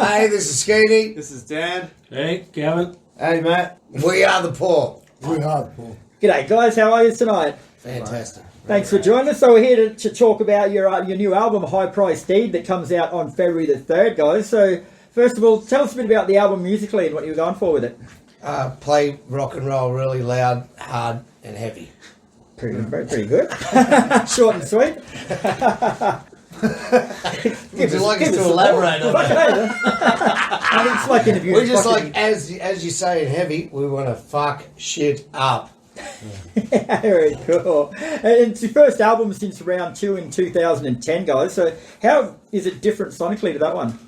Hey, this is Skeety. This is Dan. Hey, Gavin. Hey, Matt. We are the poor. We are the poor. G'day guys, how are you tonight? Fantastic. Thanks for joining us. So we're here to talk about your new album, High Price Deed, that comes out on February the 3rd, guys. So first of all, tell us a bit about the album musically and what you were going for with it. Play rock and roll really loud, hard, and heavy. Pretty good. Short and sweet. Would you like us to elaborate on that? I mean, it's like interviewing. We're just like, as you say in heavy, we want to fuck shit up. Yeah, very cool. And it's your first album since round 2 in 2010, guys. So how is it different sonically to that one?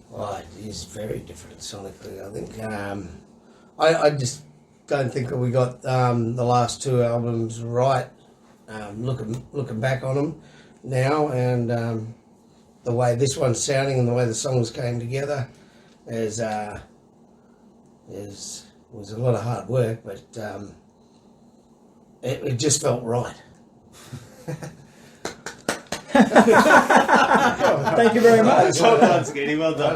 Well, it is very different sonically, I think. I just don't think that we got the last two albums right. Looking back on them now, and the way this one's sounding and the way the songs came together was a lot of hard work, but it just felt right. Thank you very much. Well done, Skeety. Well done.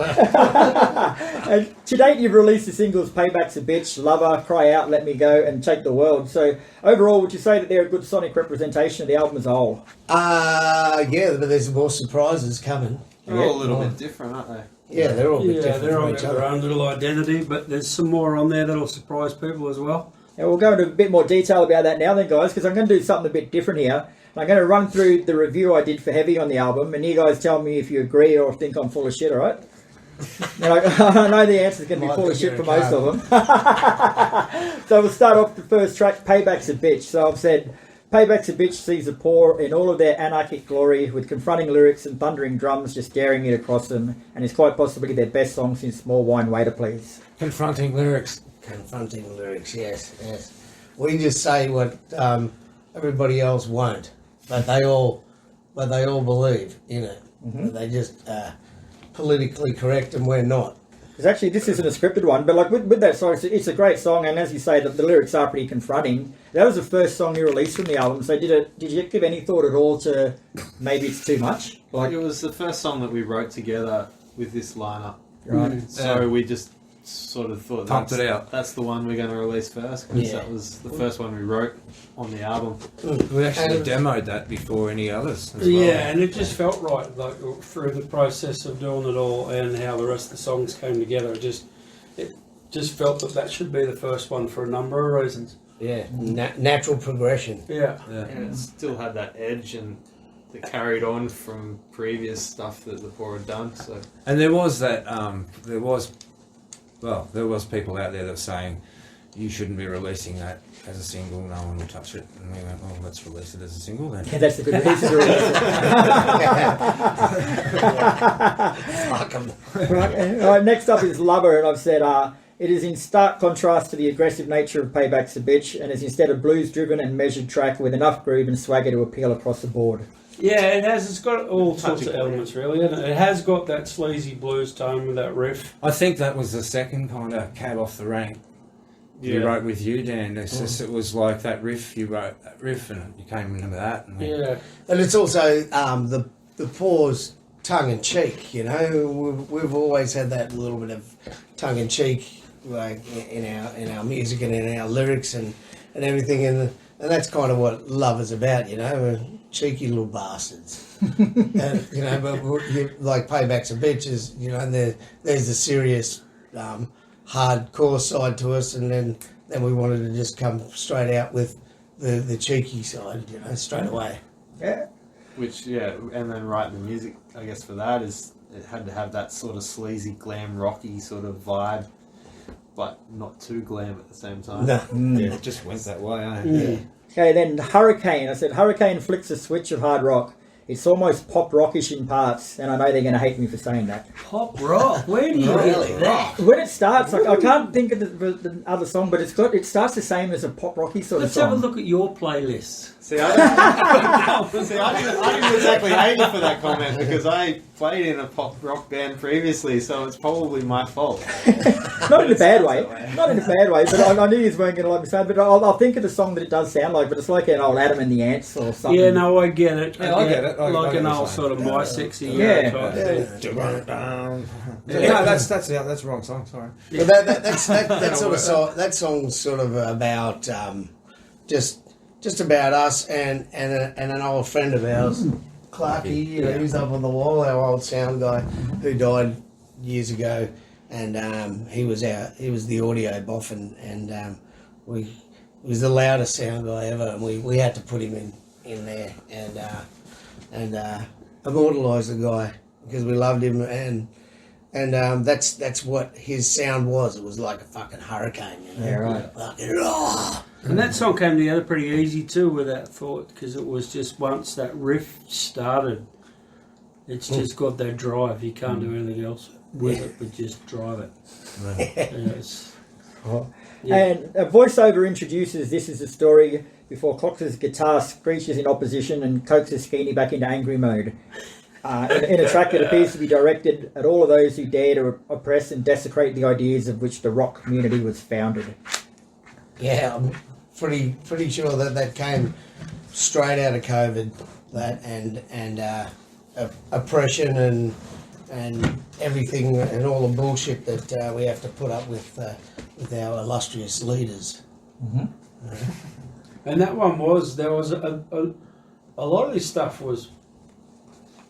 And to date, you've released the singles Payback's a Bitch, Lover, Cry Out, Let Me Go, and Take the World. So overall, would you say that they're a good sonic representation of the album as a whole? Yeah, but there's more surprises coming. They're all a little bit different, aren't they? Yeah, they're all a bit different they're all from got each their other. own little identity, but there's some more on there that'll surprise people as well. And we'll go into a bit more detail about that now then, guys, because I'm going to do something a bit different here. I'm going to run through the review I did for Heavy on the album, and you guys tell me if you agree or think I'm full of shit, all right? I know the answer's going to be full of shit for most of them. So we'll start off the first track, Payback's a Bitch. So I've said, Payback's a Bitch sees the poor in all of their anarchic glory with confronting lyrics and thundering drums just staring it across them, and is quite possibly their best song since Small Wine Waiter Please. Confronting lyrics, yes. We just say what everybody else won't, but they all believe in it. Mm-hmm. They just politically correct, and we're not. Because actually, this isn't a scripted one, but like with that song, it's a great song, and as you say, the lyrics are pretty confronting. That was the first song you released from the album. So did you give any thought at all to maybe it's too much? Like It was the first song that we wrote together with this lineup. Right. So we just sort of thought Pumped it out. That's the one we're going to release first, because that was the first one we wrote on the album. We actually demoed that before any others. As Yeah, well. and it just felt right, like through the process of doing it all and how the rest of the songs came together. It just felt that should be the first one for a number of reasons. Yeah, natural progression. Yeah. And it still had that edge and that carried on from previous stuff that the Poor had done. So And there was that. There was people out there that were saying you shouldn't be releasing that as a single. No one will touch it. And we went, well, let's release it as a single then. yeah, that's a good reason to release it. Fuck 'em. Right, next up is Lover, and I've said it is in stark contrast to the aggressive nature of Payback's a Bitch, and is instead a blues-driven and measured track with enough groove and swagger to appeal across the board. Yeah, it has. It's got all sorts of elements, really. And it has got that sleazy blues tone with that riff. I think that was the second kind of cab off the rank. You wrote with you, Dan. It's just, it was like that riff. You wrote that riff, and you came into that. And And it's also the Poor's tongue in cheek. You know, we've always had that little bit of tongue in cheek, like in our music and in our lyrics and everything, and that's kind of what love is about. You know, we're cheeky little bastards. And, you know, but like Payback's a Bitch is, you know, and there's the serious, hardcore side to us, and then we wanted to just come straight out with the cheeky side, you know, straight away. Yeah. which and then writing the music, I guess, for that is it had to have that sort of sleazy glam rocky sort of vibe, but not too glam at the same time. No. yeah, it just went that way. Yeah. Okay, then Hurricane. I said Hurricane flicks a switch of hard rock. It's almost pop rockish in parts, and I know they're going to hate me for saying that. Pop rock? Where do you Really? get that? When it starts, like, I can't think of the other song, but it starts the same as a pop rocky sort Let's of song. have a look at your playlist. See, I didn't exactly hate you for that comment, because I played in a pop rock band previously, so it's probably my fault. Not in a bad way. Not in a bad way, but I knew you weren't going to like me saying, but I'll think of the song that it does sound like, but it's like an old Adam and the Ants or something. Yeah, no, I get it. Yeah, I get it. I Like get an what old you're sort of saying. My Sexy Yeah. type thing. No, that's the wrong song. Sorry. But that sort of song, that song's sort of about just about us and an old friend of ours, Clarky. You know, he was up on the wall, our old sound guy who died years ago, and he was the audio boff, and he was the loudest sound guy ever, and we had to put him in there and immortalise the guy because we loved him, and that's what his sound was. It was like a fucking hurricane, you know? Yeah, right. Fucking roar. And that song came together pretty easy too without thought, because it was just once that riff started, it's just got that drive. You can't do anything else with it but just drive it. And it's- yeah. And a voiceover introduces "This is the story" before Cox's guitar screeches in opposition and coaxes Skeeny back into angry mode. In a track that appears to be directed at all of those who dare to oppress and desecrate the ideas of which the rock community was founded. Yeah, I'm pretty sure that came straight out of COVID. That and oppression and everything and all the bullshit that we have to put up with our illustrious leaders. Mm-hmm. And that one there was a lot of this stuff was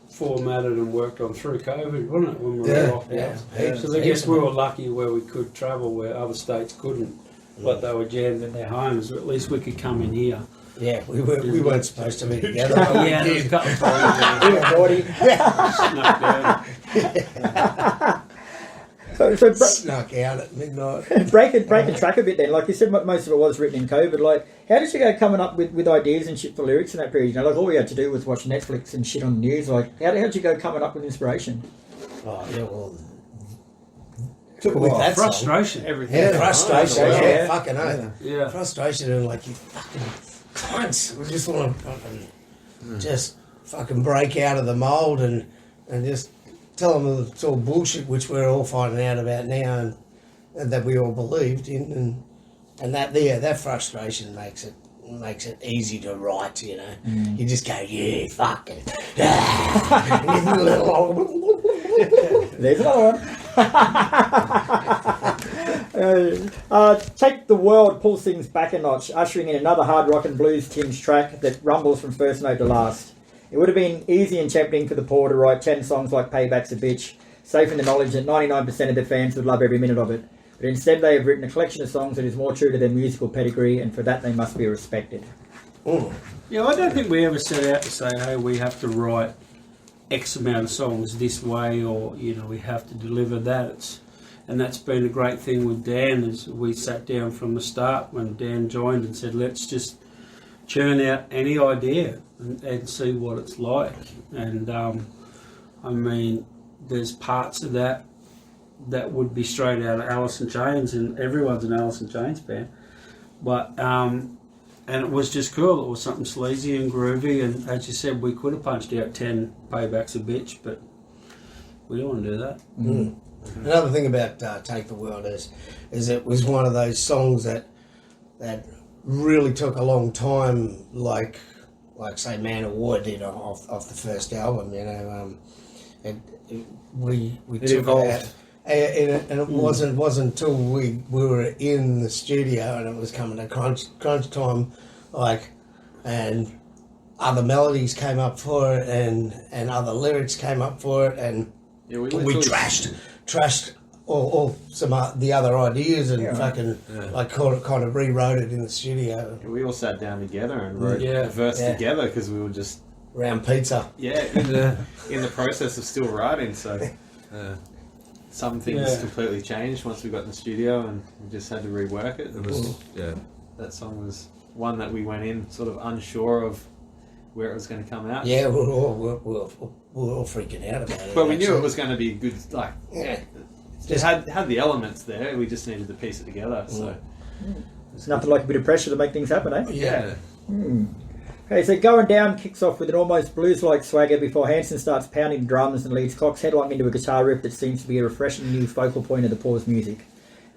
formatted and worked on through COVID, wasn't it, when we were locked out? Yeah. So I guess we were lucky where we could travel where other states couldn't, but they were jammed in their homes. At least we could come in here. Yeah, we weren't supposed to be together. Yeah, there was a couple of times So Snuck out at midnight. breaking track a bit then, like you said, most of it was written in COVID. Like, how did you go coming up with ideas and shit for lyrics in that period? You know, like all we had to do was watch Netflix and shit on the news. Like, how did you go coming up with inspiration? Oh yeah, well, Took a with while. that song. frustration. Everything. Yeah, frustration. Yeah. Yeah, fucking oath. Yeah. Frustration and like you fucking cunts. We just want to fucking just fucking break out of the mould and just tell them it's all bullshit, which we're all finding out about now and that we all believed in, and that frustration makes it easy to write. You know, you just go, yeah, fucking. There's another one. Take the World pulls things back a notch, ushering in another hard rock and blues tinged track that rumbles from first note to last. It would have been easy and tempting for the poor to write 10 songs like Payback's a Bitch, safe in the knowledge that 99% of their fans would love every minute of it. But instead they have written a collection of songs that is more true to their musical pedigree, and for that they must be respected. Yeah, I don't think we ever set out to say, hey, we have to write X amount of songs this way, or, you know, we have to deliver that. And that's been a great thing with Dan, is we sat down from the start when Dan joined and said, let's just churn out any idea and see what it's like. And I mean, there's parts of that would be straight out of Alice in Chains, and everyone's an Alice in Chains fan. But and it was just cool. It was something sleazy and groovy, and as you said, we could have punched out 10 Paybacks a Bitch, but we don't want to do that. Mm. Another thing about Take the World is it was one of those songs that really took a long time, like say Man of War did off the first album. You know, we It took evolved. it out, and it wasn't until we were in the studio and it was coming to crunch time, and other melodies came up for it and other lyrics came up for it, and Yeah, we literally- trashed all some the other ideas and Yeah. fucking Yeah. kind of rewrote it in the studio We all sat down together and wrote Yeah. the verse Yeah. together because we were just around pizza. in the process of still writing. So some things Yeah. completely changed once we got in the studio, and we just had to rework it. It was, yeah. That song was one that we went in sort of unsure of where it was going to come out. Yeah, we were all freaking out about it. But we knew actually. it was going to be good. Like, Yeah. just had the elements there. We just needed to piece it together. So It's nothing like a bit of pressure to make things happen, eh? Yeah. Okay, so Going Down kicks off with an almost blues-like swagger before Hanson starts pounding drums and leads Cox headlong into a guitar riff that seems to be a refreshing new focal point of the Pause music.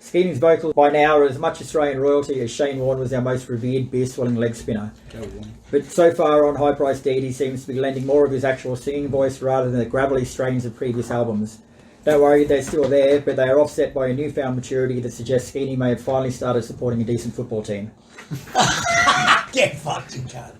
Skeening's vocals by now are as much Australian royalty as Shane Warne was our most revered beer-swelling leg spinner. But so far on High Price Deed, he seems to be lending more of his actual singing voice rather than the gravelly strains of previous albums. Don't worry, they're still there, but they are offset by a newfound maturity that suggests Skeening may have finally started supporting a decent football team. Get fucked, you cunt.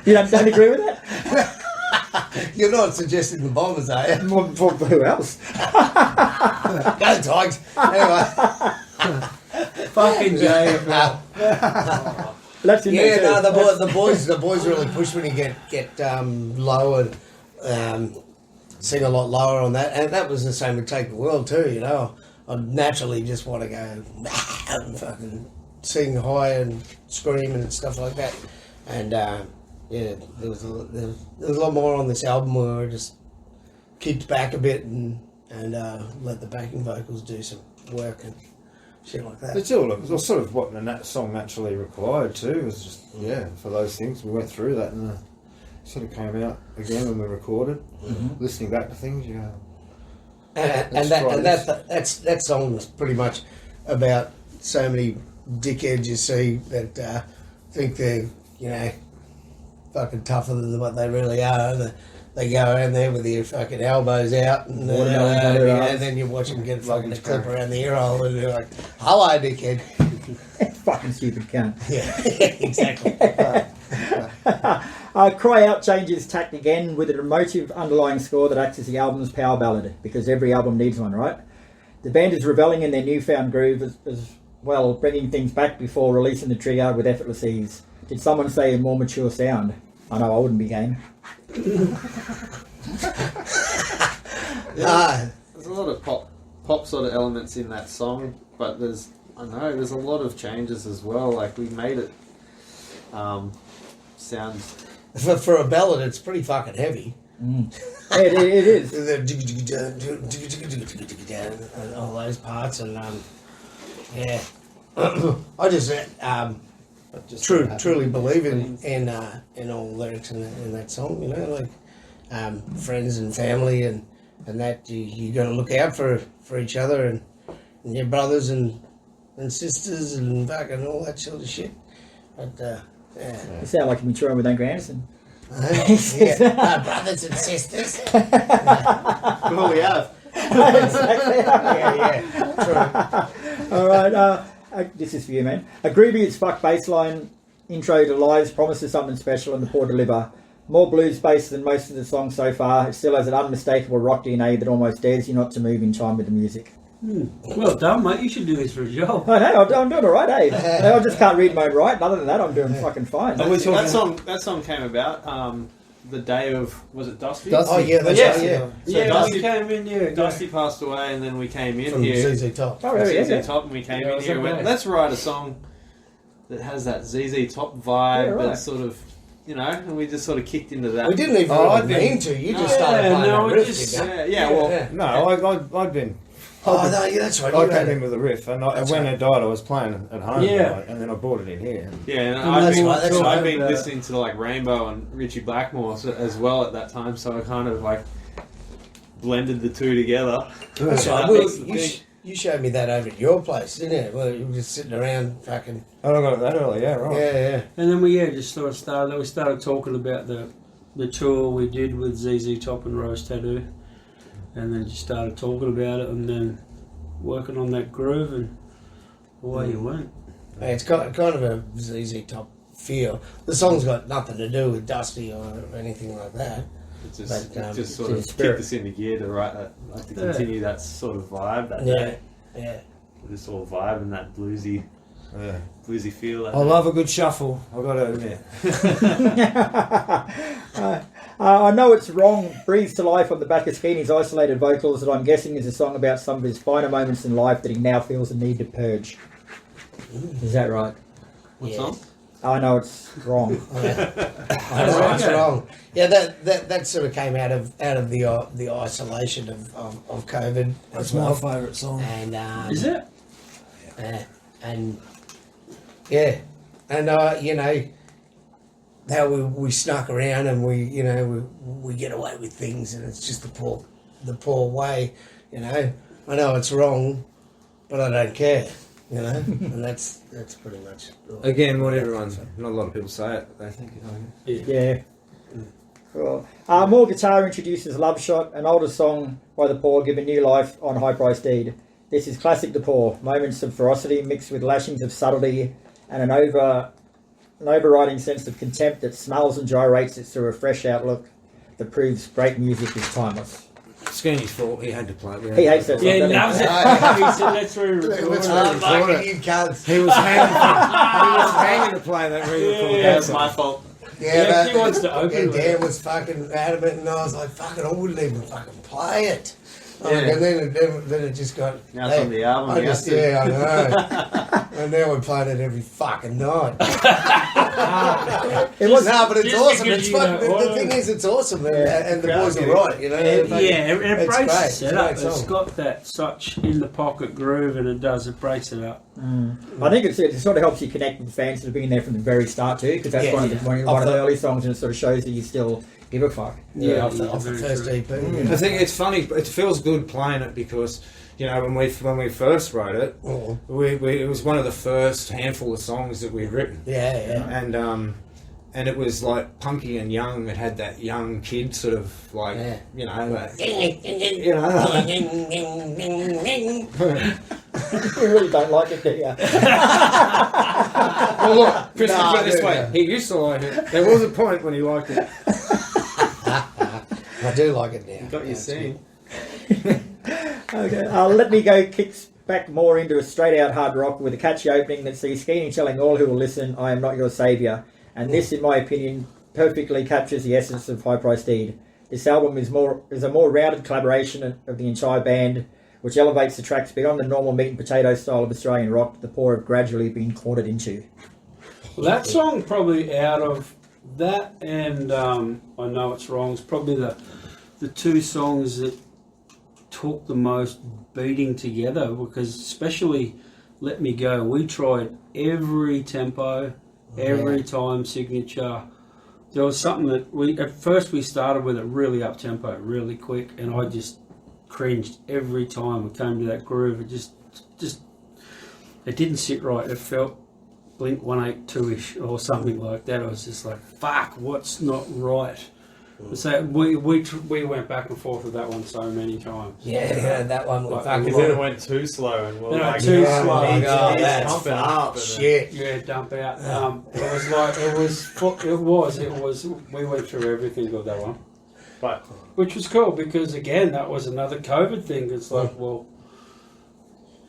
You don't agree with that? You're not suggesting the Bombers, are you? For who else? Go Tigers. Anyway. Fucking Jay. That's in there Yeah, too. no, the boys really push when you get low and sing a lot lower on that, and that was the same with Take the World too. You know, I naturally just want to go and fucking sing high and scream and stuff like that, and yeah, there was a lot more on this album where I just kicked back a bit and let the backing vocals do some work and shit like that. It's all sort of what the song naturally required too. It was just for those things we went through that and sort of came out again when we recorded. Listening back to things, you go. That song's pretty much about so many dickheads you see that think they're fucking tougher than what they really are. They go around there with their fucking elbows out, and then you watch them get fucking a clip around the ear hole, and you're like, "Hello, dickhead." Fucking stupid cunt. Yeah, exactly. Cry Out changes tack again with an emotive underlying score that acts as the album's power ballad, because every album needs one, right? The band is reveling in their newfound groove as well, bringing things back before releasing the trigger with effortless ease. Did someone say a more mature sound? I know I wouldn't be game. There's a lot of pop sort of elements in that song, but there's a lot of changes as well. Like, we made it sound. For a ballad, it's pretty fucking heavy. Yeah, it is. And all those parts, and yeah, I just truly believe in all the lyrics in that song. You know, like friends and family, and that you got to look out for each other and your brothers and sisters and fucking all that sort of shit. But yeah. You sound like you're maturing with Angry Anderson. Yeah. Brothers and sisters. Well, we have. Exactly. Yeah. True. All right, this is for you, man. A groovy as fuck bassline intro to Lies promises something special, and the poor deliver. More blues based than most of the songs so far. It still has an unmistakable rock DNA that almost dares you not to move in time with the music. Well done, mate. You should do this for a job. I know, I'm doing all right, eh? I just can't read my own writing. Other than that, I'm doing fucking fine. That song came about the day of, was it Dusty? Oh yeah, that's right. Yeah. So Dusty Dusty came in, yeah. Dusty passed away, and then we came in From here. ZZ Top. Oh, really? ZZ Yeah. Top, and we came Yeah, in here and went, let's write a song that has that ZZ Top vibe, Yeah, right. that sort of, and we just sort of kicked into that. We didn't even really mean to. You just started playing that riff. Didn't you? Well, No, I'd been. Oh no, yeah, that's right. I You had came it. in with a riff, and That's when right. it died, I was playing at home, Yeah. and then I brought it in here. yeah, and that's right, that's I'd right. been listening to like Rainbow and Richie Blackmore as well at that time, so I kind of like blended the two together. That's right. That Well, was the thing. you showed me that over at your place, didn't you? Well, you were just sitting around fucking. Oh, I got it that early, yeah, right. Yeah. And then we sort of started. We started talking about the tour we did with ZZ Top and Rose Tattoo, and then just started talking about it, and then working on that groove, and away you went. Hey, it's got kind of a ZZ Top feel. The song's got nothing to do with Dusty or anything like that. It just, But, just sort it's of the spirit. kicked us into gear to write that, like to continue that sort of vibe. That Yeah, day. yeah. This sort of vibe and that bluesy feel. That I love a good shuffle, I've got to admit. I know it's wrong, breathes to life on the back of Skeeny's isolated vocals that I'm guessing is a song about some of his finer moments in life that he now feels the need to purge. Is that right? What Yeah. song? I know it's wrong. That's wrong. Yeah, that sort of came out of the isolation of COVID. That's as my well. favourite song. And Is it? and Yeah, and you know how we snuck around and we get away with things, and it's just the poor way. You know, I know it's wrong, but I don't care. You know, and that's pretty much Again, what everyone's, not a lot of people say it, they think it. Yeah. Cool. More Guitar introduces Love Shot, an older song by The Poor given new life on High Price Deed. This is classic The Poor, moments of ferocity mixed with lashings of subtlety and an overriding sense of contempt that smells and gyrates it through a fresh outlook that proves great music is timeless. Skeeny's fault, he had to play it. He hates that song, Yeah, doesn't he? loves it. He said that's where fucking you cunts. He was hanging to play that re-recorded. Yeah, That's my fault. Yeah, he wants to open And with Dan it. was fucking adamant, and I was like, "Fucking, I wouldn't even fucking play it." Yeah. And then it just got. Now it's on the album. I you just, have to- yeah, I know. And now we're playing it every fucking night. It was No, but it's just awesome. because It's you fucking. know, The thing is, it's awesome, and the boys are Yeah. right. You know. Yeah, it It's breaks great. the It's a setup. great It's song. got that such in the pocket groove, and it breaks it up. I think it sort of helps you connect with fans that have been there from the very start too, because that's Yeah, one of yeah. one of the early songs, and it sort of shows that you still give a fuck. Yeah, off the very first true. EP. I think it's funny, but it feels good playing it because, you know, when we first wrote it, Oh. it was one of the first handful of songs that we'd written. Yeah, And it was like punky and young. It had that young kid sort of like, Yeah. you know, like, You really don't like it, do you? well, look, Chris, Nah, put it this dude, way. yeah. He used to like it. There was a point when he liked it. I do like it now. Got you That's seen. Okay, Let Me Go kicks back more into a straight-out hard rock with a catchy opening that sees Skeeny telling all who will listen, "I am not your saviour." And this, in my opinion, perfectly captures the essence of High Price Deed. This album is a more rounded collaboration of the entire band, which elevates the tracks beyond the normal meat and potato style of Australian rock the Poor have gradually been cornered into. Well, that song probably out of that and I Know It's Wrong is probably the two songs that took the most beating together, because especially Let Me Go, we tried every tempo, every time signature. There was something that at first we started with it really up tempo, really quick, and I just cringed every time we came to that groove. It just it didn't sit right. It felt Blink 182-ish or something like that. I was just like, fuck, what's not right? So we went back and forth with that one so many times. Yeah, that one. Like, fucking Because then it went too slow and we're No, like, too yeah, slow. it needs- Oh, it needs that's pumping fuck up. And shit. Yeah, dump out. It was. We went through everything of that one, But which was cool because again, that was another COVID thing. It's like, well,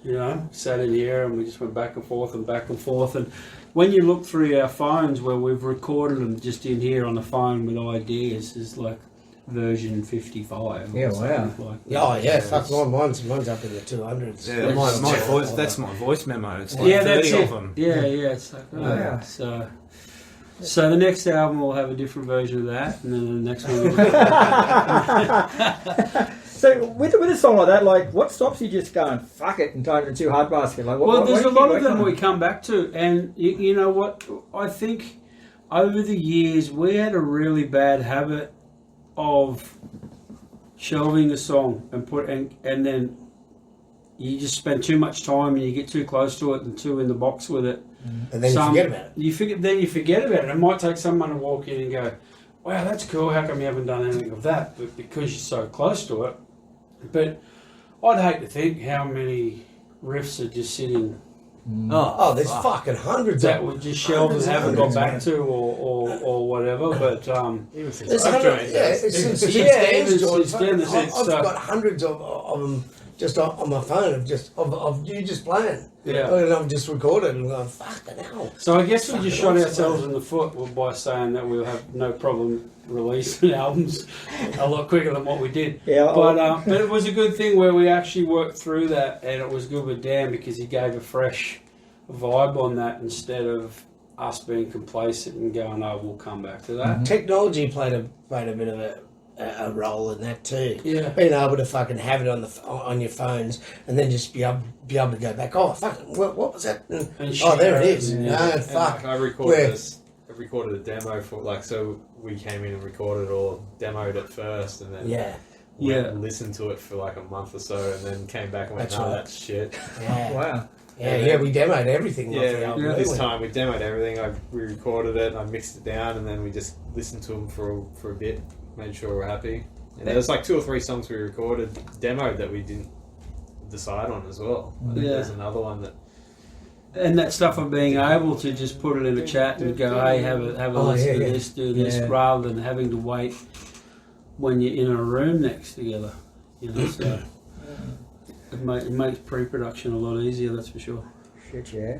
you know, sat in here and we just went back and forth and back and forth. And when you look through our phones where we've recorded them just in here on the phone with ideas, is like version 55. Yeah, or something wow. like that. Oh yeah, fuck mine's up in the 200s. Yeah, my voice. That's my voice memo. It's like Yeah, 30 that's of it. them. Yeah, it's like, oh, Yeah. So the next album will have a different version of that, and then the next one. So with a song like that, like, what stops you just going, fuck it, and throwing it into hard basket? Like, Well, there's a lot of them we we come back to, and you know what? I think over the years we had a really bad habit of shelving a song and then you just spend too much time and you get too close to it and too in the box with it. And then you forget about it. Then you forget about it. It might take someone to walk in and go, "Wow, that's cool. How come you haven't done anything of that?" But because you're so close to it. But I'd hate to think how many riffs are just sitting Oh, there's fucking hundreds that of were just shelved and haven't got back to or whatever. But even since There's I've hundred- joined, yeah, there's- since Yeah, Dan's even joined, since then, fucking- it's, I've got hundreds of them just on my phone of you just playing. Yeah. And I've just recorded and going, fucking hell. So I guess we just shot Fucking ourselves awesome. in the foot by saying that we'll have no problem releasing albums a lot quicker than what we did. Yeah, But it was a good thing where we actually worked through that, and it was good with Dan because he gave a fresh vibe on that instead of us being complacent and going, "Oh, we'll come back to that." Technology played a bit of a role in that too. Yeah. Being able to fucking have it on your phones and then just be able to go back. Oh, fucking, what was that? And Oh, there it share is. it, No, yeah. And, fuck. like, I recorded a demo for so we came in and recorded or demoed it first, and then Yeah. went Yeah. and listened to it for like a month or so, and then came back and went, That's "No, right. that's shit." Yeah. Wow. Yeah, we demoed everything. off the album, yeah. didn't This we? time we demoed everything. We recorded it, and I mixed it down, and then we just listened to them for a bit, made sure we're happy. And there was like 2 or 3 songs we recorded, demoed that we didn't decide on as well. I think Yeah. there's another one that. And that stuff of being able to just put it in a chat and go, hey, have a Oh, listen yeah, to yeah. this, do this, Yeah. rather than having to wait when you're in a room next together. You know, so it makes pre-production a lot easier, that's for sure. Shit, yeah.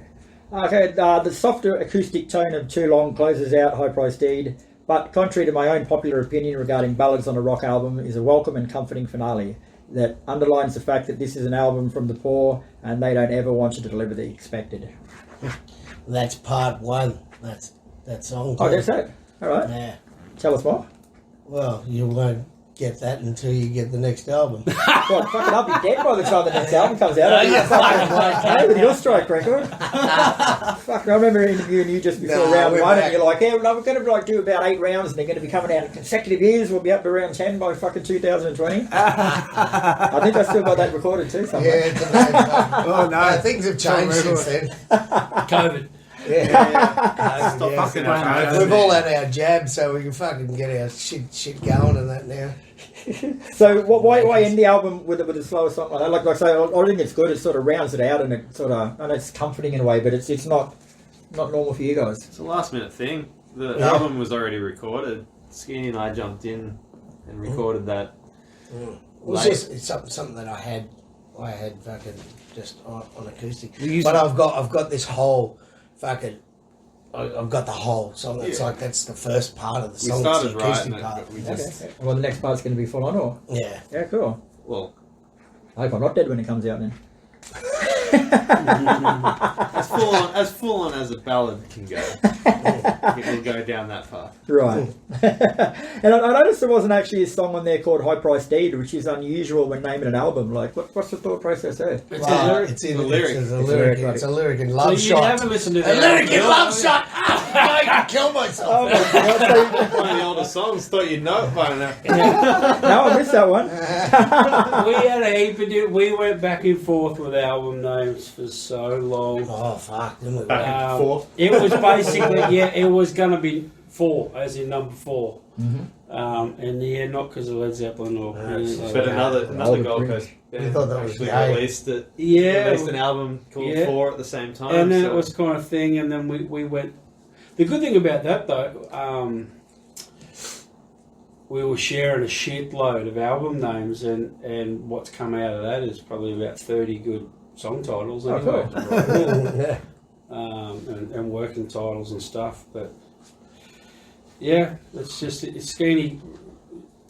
Okay, the softer acoustic tone of Too Long closes out High Price Deed, but contrary to my own popular opinion regarding ballads on a rock album, is a welcome and comforting finale that underlines the fact that this is an album from the poor and they don't ever want you to deliver the expected. That's part 1. That's that song. Oh, too. that's it. All right. Yeah. Tell us more. Well, you won't get that until you get the next album. Well, fucking, I'll be dead by the time the next album comes out. I'll be fucking okay with your strike record. Fuck, I remember interviewing you just before No, round we're 1, back. and you're like, yeah, well, we're going to like do about 8 rounds, and they're going to be coming out in consecutive years. We'll be up to round 10 by fucking 2020. I think I still got that recorded too Yeah, somewhere. it's a bad one. Oh no, Things have changed since then. COVID. Yeah. Stop Yeah. fucking around. We've all had our jabs, so we can fucking get our shit going and that now. So why end the album with a slower song like that? Like I say, I think it's good. It sort of rounds it out, and it sort of, I know it's comforting in a way, but it's not normal for you guys. It's a last minute thing. The Yeah. album was already recorded. Skinny and I jumped in and recorded that. It was Late. just it's something that I had fucking just on acoustic. You used But to- I've got this whole fucking. I've got the whole song. It's Yeah. like that's the first part of the We song. started it's the acoustic writing it, part. but we just Okay. Well, the next part's going to be full on, or Yeah. yeah, cool. well, I hope I'm not dead when it comes out then. as full on as a ballad can go. It will go down that path. Right. And I noticed there wasn't actually a song on there called High Price Deed, which is unusual when naming an album. Like, what's the thought process there? It's Well, a lyric. it's in The lyric. It's a It's a lyric. lyric, It's a lyric in So Love you Shot. haven't listened to A that. lyric in Love Shot. I can kill myself. Oh my god! One of the older songs. Thought you'd know it by now. No, I missed that one. We had a heap of we went back and forth with album names for so long. Oh fuck! Didn't we? Back and forth. It was basically, it was going to be 4, as in number 4. And yeah, not because of Led Zeppelin or anything like But that. another Gold Coast You band thought that was actually gay. released it. Yeah, Released an album called Yeah. 4 at the same time. and then so it was kind of thing, and then we went. The good thing about that though, we were sharing a shitload of album names, and what's come out of that is probably about 30 good song titles Oh, anyway. Yeah. And working titles and stuff, but yeah, it's just Skeeny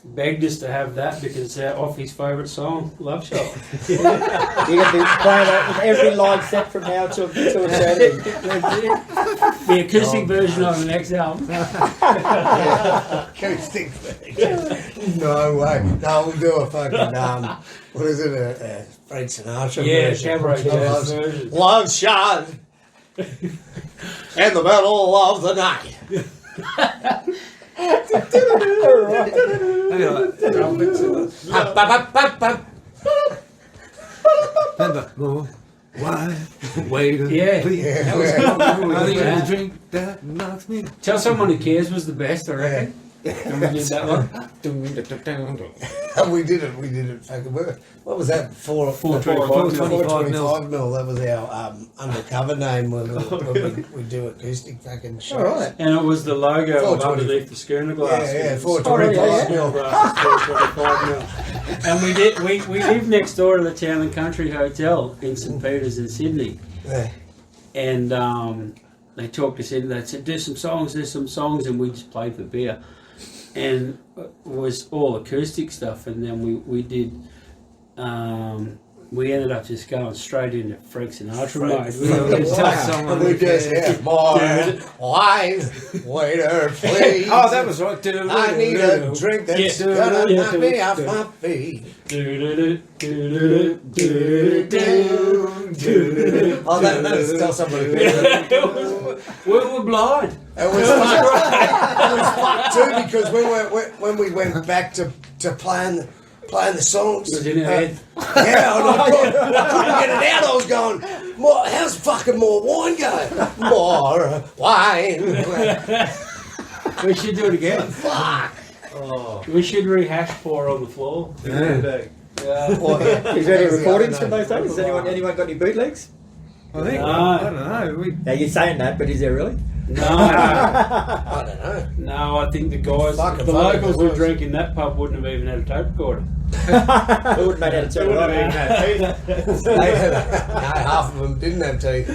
begged us to have that because it's off his favourite song, Love Shot. You're going to be playing that with every live set from now till eternity. The acoustic version of the next album. Acoustic version. No way. No, we'll do a fucking what is it? A Frank Sinatra Yeah, version. cabaret jazz Love, version. Love Shot in the middle of the night. Bap, bap, bap, bap. Why wait? Yeah. Yeah. Drink that knocks me. Tell Someone Who Cares was the best, I reckon. And we did that one. We did it fucking well. What was that? 425 mil. That was our undercover name when we do acoustic fucking shows. All right. And it was the logo of 420. underneath the schooner glass. Yeah, It was 425 mil. 425 mil. And we lived next door to the Town and Country Hotel in St Peters in Sydney. Yeah. And they talked us in. They said, "There's some songs," and we just played for beer, and it was all acoustic stuff. And then we did we ended up just going straight into Frank Sinatra mode. We were just And we just, more wine, waiter, please. Oh, that was right. I need a drink that's gonna knock me off my feet. Oh, that's tell somebody. We were blind. It was fucked too, because when we went back to playing the songs. It was in our head. Yeah, I couldn't get it out. I was going, how's fucking more wine going? More wine. We should do it again. Fuck. We should rehash pour on the floor. Yeah. Is there any recordings from those days? Has anyone got any bootlegs? I think, No. I don't know. Now you're saying that, but is there really? No, I don't know. no. I think the guys, Fucking the funny, locals the who boys. drink in that pub wouldn't have even had a tape recorder. They wouldn't know how to They turn it wouldn't on. have even had teeth. No, half of them didn't have teeth.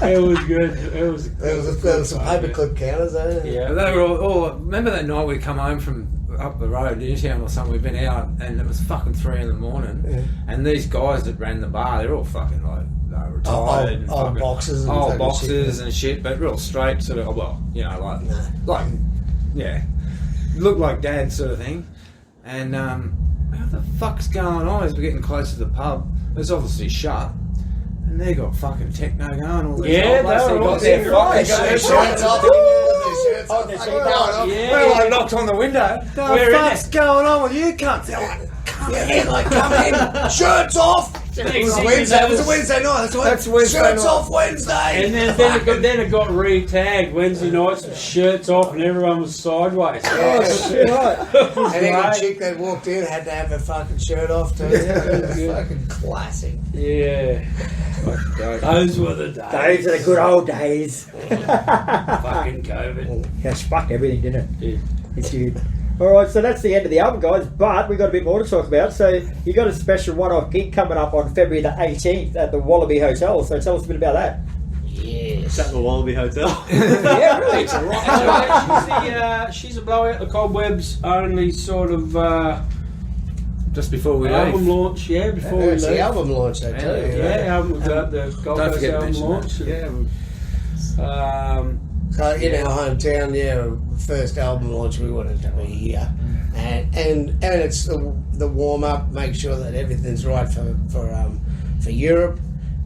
It was good. It was. There was some paperclip counters there. Yeah. They were all. Remember that night we come home from up the road, Newtown or something? We'd been out, and it was fucking 3 in the morning. Yeah. And these guys that ran the bar, they're all fucking like they were retired, and Old fucking- boxers and old fucking boxers shit. and shit, but real straight sort of. Well, you know, Nah. like yeah, looked like dad sort of thing. And what the fuck's going on as we're getting close to the pub? It's obviously shut. And they got fucking techno going. All these Yeah, old blokes, they were all got their there. fucking They got their shirts shirts on. off. Their shirts off. their Fucking shirts going off. on. Yeah. We're like knocked on the window. The We're in fuck's going on with you cunts? They're like, Yeah, like come in, shirts off. It was a Wednesday. It was a Wednesday night. That's Wednesday Shirts night. off Wednesday. And then it got re-tagged Wednesday nights with shirts off and everyone was sideways. Oh, shit, right. And any Right. chick that walked in had to have her fucking shirt off too. It was fucking classic. Yeah. Those were the days. Those are the good old days. Fucking COVID. Yeah, fucked everything, didn't it? Yeah. It's huge. Alright, so that's the end of the album, guys, but we've got a bit more to talk about. So you got a special one-off gig coming up on February the 18th at the Wallaby Hotel, so tell us a bit about that. Yes. At the Wallaby Hotel. Yeah, really. She's a blow out the cobwebs only sort of just before we album leave. launch, yeah, before we It's the leave. album launch, I tell you. Yeah, album, we've got the Gold Don't Coast forget to album mention launch. that. So in our hometown, first album launch, we wanted to be here, and it's the warm up, make sure that everything's right for Europe,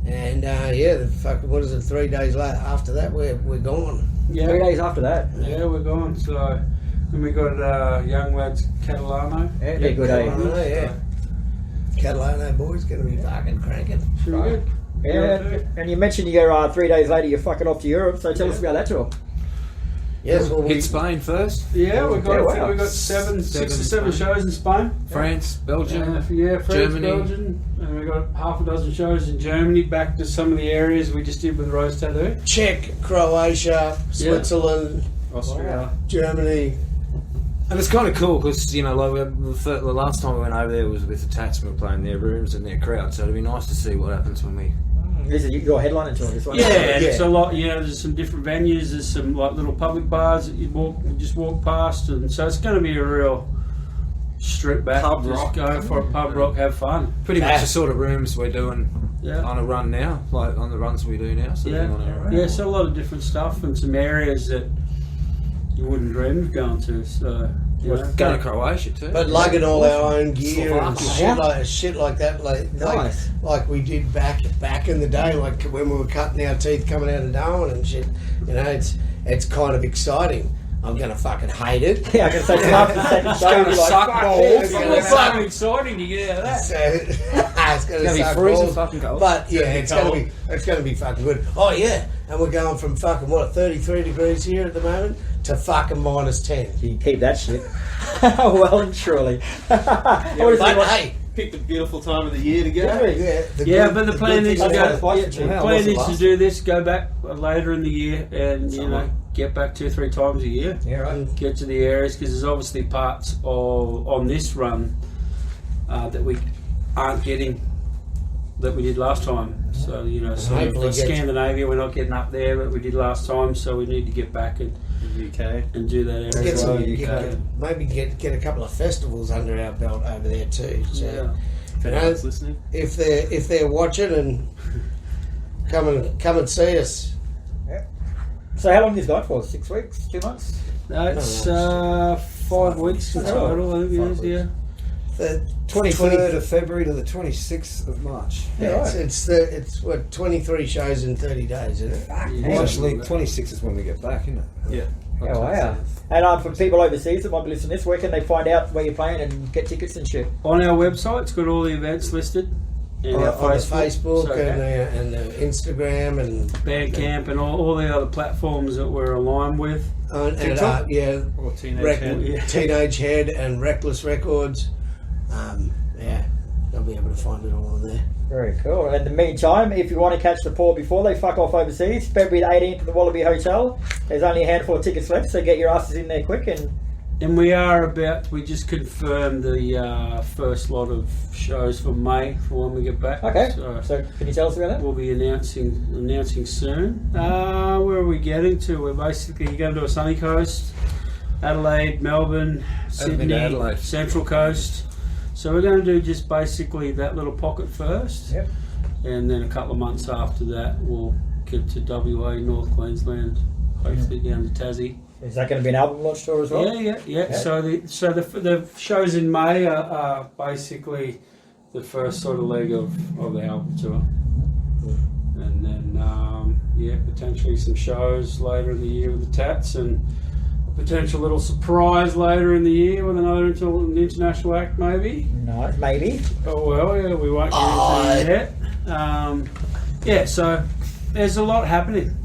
and the fucking what is it? 3 days later after that, we're gone. Yeah, 3 days after that. yeah, we're gone. So then we got young lads Catalano. Yeah, they're good, eh? Oh, yeah. Catalano boys gonna be fucking cranking. Should we good? Yeah, and you mentioned you go 3 days later you're fucking off to Europe, so tell us about that tour. Yes, well, Hit Spain first, Yeah, we got. Yeah, I think wow. we got 6 or 7 Spain. shows in Spain. France, Belgium, Yeah, France, Germany. Belgium, and we got half a dozen shows in Germany. Back to some of the areas we just did with Rose Tattoo. Czech, Croatia, Switzerland, Austria. Germany. And it's kind of cool because, you know, like the last time we went over there was with the Tats, and we were playing their rooms and their crowd, so it'd be nice to see what happens when we... This is your headlining tour, this one. Yeah, and Yeah. it's a lot. You know, there's some different venues. There's some like little public bars that you just walk past, and so it's going to be a real strip back, Pub just rock. go for a pub rock, have fun. Pretty much the sort of rooms we're doing Yeah. on a run now, like on the runs we do now. So Yeah, so a lot of different stuff and some areas that you wouldn't dream of going to. So you know, Going to Croatia too. But lugging all our own gear and Slovakia. shit like that, Nice. like we did back in the day, like when we were cutting our teeth coming out of Darwin and shit. You know, it's kind of exciting. I'm gonna fucking hate it. Yeah, I can say after the second show, you're like, suck fuck balls. this. It's It's gonna not suck. fucking exciting to get out of that. So, it's gonna be suck freezing balls. fucking cold. But yeah, it's cold. gonna be fucking good. Oh yeah, and we're going from fucking 33 degrees here at the moment to fucking -10. You can keep that shit. Well and truly. I wanna see But what- hey, Picked a beautiful time of the year to go. Yeah, but the plan is to thing go. about it- The plan is to do this. Go back later in the year, and you know, get back 2 or 3 times a year. Yeah, right. Get to the areas because there's obviously parts of on this run that we aren't getting that we did last time. So you know, so Hopefully for get- Scandinavia, we're not getting up there, but we did last time. So we need to get back and UK. and do that area. Get some, UK. maybe get a couple of festivals under our belt over there too. So Yeah. If anyone's listening. if they're watching, and come and see us. So how long is that for? 6 weeks? 2 months? That's 5 weeks in total, I think it is, yeah. The 23rd of February to the 26th of March. Yeah, it's what 23 shows in 30 days, isn't it? Well, actually, 26 is when we get back, isn't it? Yeah. Oh, wow. And for people overseas that might be listening to this, where can they find out where you're playing and get tickets and shit? On our website, it's got all the events listed. And On our the Facebook So, and the Instagram and Bandcamp and all the other platforms that we're aligned with. and yeah, Or Teenage Head. Yeah. Teenage Head and Reckless Records. Yeah, they'll be able to find it all on there. Very cool. And in the meantime, if you want to catch the poor before they fuck off overseas, February the 18th at the Wallaby Hotel. There's only a handful of tickets left, so get your asses in there quick. And We just confirmed the first lot of shows for May for when we get back. okay, So so can you tell us about that? we'll be announcing soon. Where are we getting to? We're basically going to do a sunny coast, Adelaide, Melbourne, Sydney, Adelaide. Central Coast. So we're going to do just basically that little pocket first. Yep. And then a couple of months after that, we'll get to WA, North Queensland, hopefully down to Tassie. Is that going to be an album launch tour as well? Yeah. So the shows in May are basically the first sort of leg of the album tour, and then potentially some shows later in the year with the Tats, and a potential little surprise later in the year with an international act maybe. No, maybe. Oh well, yeah, we won't get into it yet. So there's a lot happening.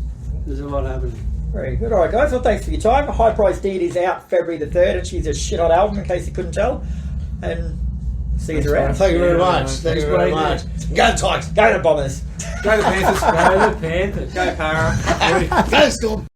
Very good. All right, guys. Well, thanks for your time. High Price Deed is out February the 3rd, and she's a shit hot album, in case you couldn't tell. And see you around. Thank you very much. Thanks, Thank you very mate. much. Go Tigers. Go to Bombers. Go the Panthers. Go the Panthers. Go Para. Go Storm.